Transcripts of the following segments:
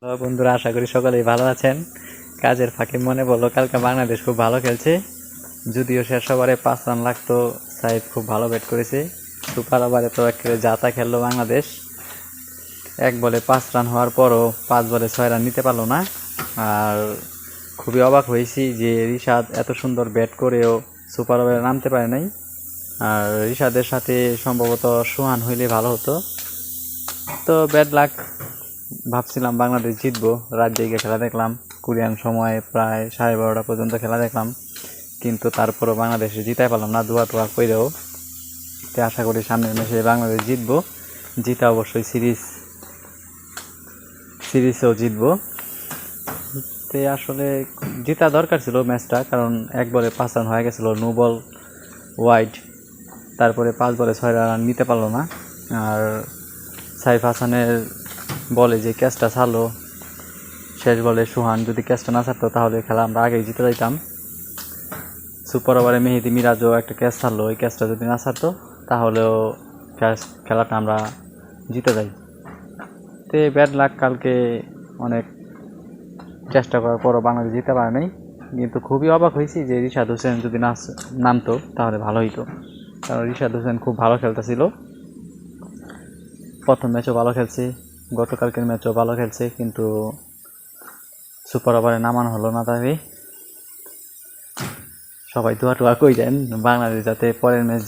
Hello বন্ধুরা, আশা করি সকলেই ভালো আছেন। কাজের ফাঁকে মনে পড়লো কালকে বাংলাদেশ খুব ভালো খেলছে। যদিও শেষ ওভারে 5 রান লাগতো, সাইফ খুব ভালো ব্যাট করেছে। সুপার ওভারে তো একেবারে জাতা খেললো বাংলাদেশ। 1 বলে 5 রান হওয়ার পরও 5 বলে 6 রান নিতে পারলো না। আর খুবই অবাক হয়েছি যে রিশাদ এত সুন্দর ব্যাট করেও সুপার ওভারে নামতে পারে নাই। আর রিশাদের সাথে সম্ভবত সোহান হইলে ভালো হতো। তো ব্যাড লাক, ভাবছিলাম বাংলাদেশ জিতবো। রাত জেগে খেলা দেখলাম, কোরিয়ান সময় প্রায় 12:30 পর্যন্ত খেলা দেখলাম, কিন্তু তারপরও বাংলাদেশে জিতাই পারলাম না দোয়া টোয়া কইরেও। তো আশা করি সামনের ম্যাচে বাংলাদেশ জিতবো, জিতা অবশ্যই সিরিজও জিতবো। তো আসলে জিতা দরকার ছিল ম্যাচটা, কারণ 1 বলে 5 রান হয়ে গেছিলো, নো বল ওয়াইড। তারপরে 5 বলে 6 রান নিতে পারলো না। আর সাইফ হাসানের বলে যে ক্যাচটা ছাড়লো শেষ বলে, সুহান যদি ক্যাচটা না ছাড়তো তাহলে খেলা আমরা আগেই জিতে যাইতাম। সুপার ওভারে মেহেদি মিরাজও একটা ক্যাচ ছাড়লো, ওই ক্যাচটা যদি না ছাড়তো তাহলেও খেলাটা আমরা জিতে যাই। তো ব্যাড লাক, কালকে অনেক চেষ্টা করার পরও বাংলাদেশ জিতে পারে নাই। কিন্তু খুবই অবাক হয়েছি যে রিশাদ হোসেন যদি নামতো তাহলে ভালো হইতো, কারণ রিশাদ হোসেন খুব ভালো খেলতেছিল। প্রথম ম্যাচও ভালো খেলছে, গতকালকের ম্যাচও ভালো খেলছে, কিন্তু সুপার ওভারে নামানো হলো না তাকে। সবাই দোয়া টোয়া কইরেন বাংলাদেশ যাতে পরের ম্যাচ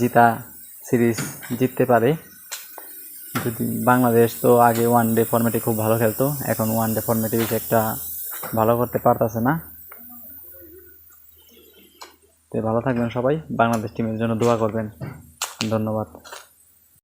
সিরিজ জিততে পারে। যদি বাংলাদেশ তো আগে ওয়ানডে ফরম্যাটে খুব ভালো খেলতো, এখন ওয়ানডে ফরম্যাটে বেশি একটা ভালো করতে পারতেছে না। তো ভালো থাকবেন সবাই, বাংলাদেশ টিমের জন্য দোয়া করবেন। ধন্যবাদ।